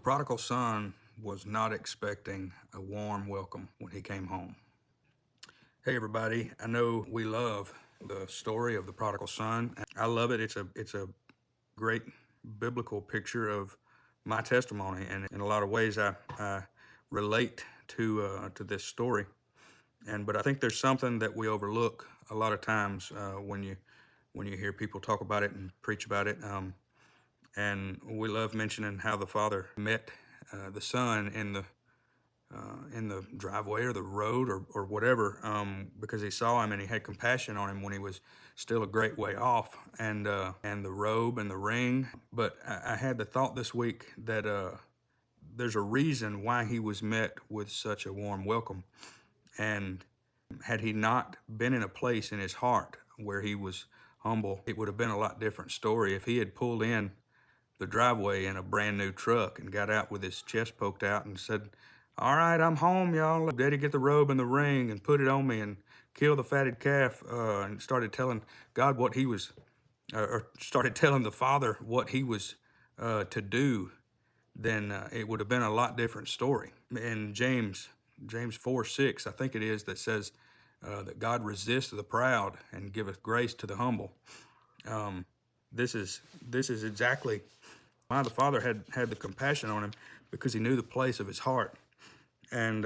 prodigal son was not expecting a warm welcome when he came home. Hey everybody, I know we love the story of the prodigal son. I love it. It's a great biblical picture of my testimony, and in a lot of ways I relate to this story. But I think there's something that we overlook a lot of times when you hear people talk about it and preach about it. And we love mentioning how the father met the son in the driveway or the road or whatever, because he saw him and he had compassion on him when he was still a great way off, and the robe and the ring. But I had the thought this week that there's a reason why he was met with such a warm welcome. And had he not been in a place in his heart where he was humble, it would have been a lot different story. If he had pulled in the driveway in a brand new truck and got out with his chest poked out and said, "All right, I'm home, y'all. Daddy, get the robe and the ring and put it on me and kill the fatted calf," and started telling God what he was, or started telling the father what he was to do, then it would have been a lot different story. In James 4:6, I think it is, that says that God resists the proud and giveth grace to the humble. This is exactly why the father had the compassion on him, because he knew the place of his heart. And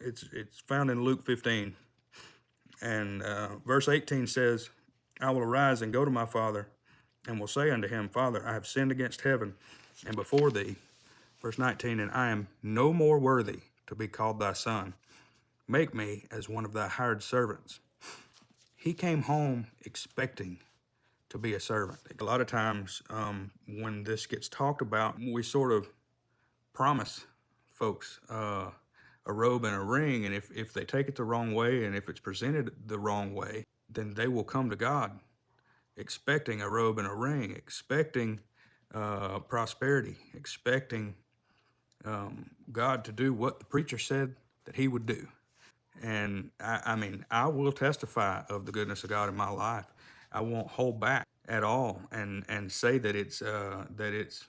it's found in Luke 15. And verse 18 says, "I will arise and go to my father, and will say unto him, Father, I have sinned against heaven and before thee." Verse 19, "And I am no more worthy to be called thy son. Make me as one of thy hired servants." He came home expecting to be a servant. A lot of times when this gets talked about, we sort of promise folks a robe and a ring, and if they take it the wrong way, and if it's presented the wrong way, then they will come to God expecting a robe and a ring, expecting prosperity, expecting God to do what the preacher said that he would do. And I mean, I will testify of the goodness of God in my life. I won't hold back at all and say that it's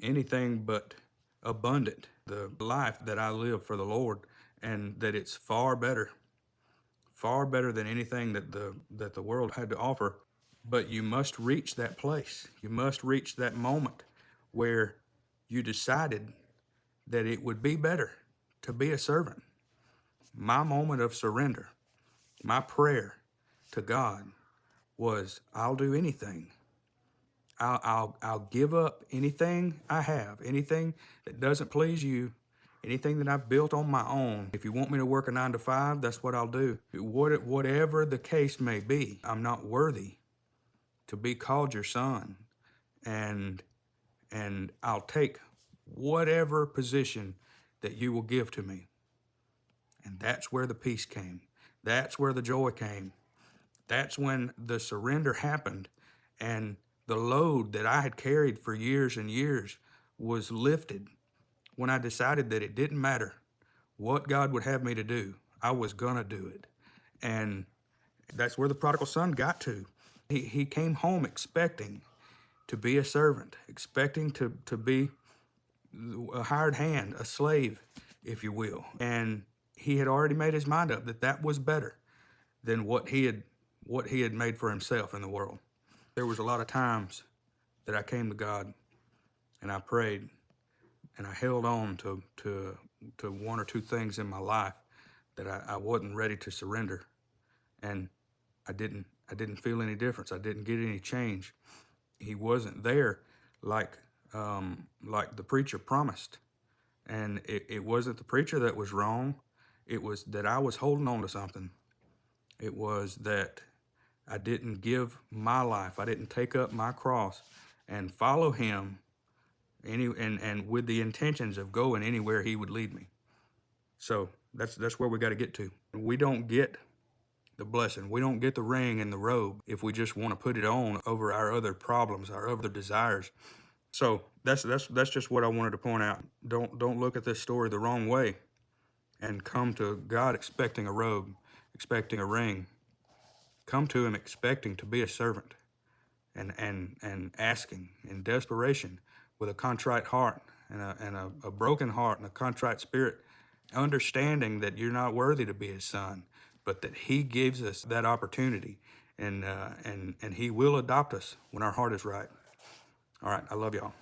anything but abundant, the life that I live for the Lord, and that it's far better than anything that the world had to offer. But you must reach that place. You must reach that moment where you decided that it would be better to be a servant. My moment of surrender, my prayer to God was, I'll do anything. I'll give up anything I have, anything that doesn't please you, anything that I've built on my own. If you want me to work a 9 to 5, that's what I'll do. Whatever the case may be, I'm not worthy to be called your son, and I'll take whatever position that you will give to me. And that's where the peace came. That's where the joy came. That's when the surrender happened, and the load that I had carried for years and years was lifted when I decided that it didn't matter what God would have me to do. I was gonna do it. And that's where the prodigal son got to. He came home expecting to be a servant, expecting to be a hired hand, a slave, if you will. And he had already made his mind up that that was better than what he had made for himself in the world. There was a lot of times that I came to God and I prayed and I held on to one or two things in my life that I wasn't ready to surrender, and I didn't feel any difference. I didn't get any change. He wasn't there like the preacher promised. And it wasn't the preacher that was wrong. It was that I was holding on to something. It was that I didn't give my life. I didn't take up my cross and follow him and with the intentions of going anywhere he would lead me. So that's where we got to get to. We don't get the blessing. We don't get the ring and the robe if we just want to put it on over our other problems, our other desires. So that's just what I wanted to point out. Don't look at this story the wrong way and come to God expecting a robe, expecting a ring. Come to him expecting to be a servant and asking in desperation with a contrite heart and a broken heart and a contrite spirit, understanding that you're not worthy to be his son, but that he gives us that opportunity, and he will adopt us when our heart is right. All right, I love y'all.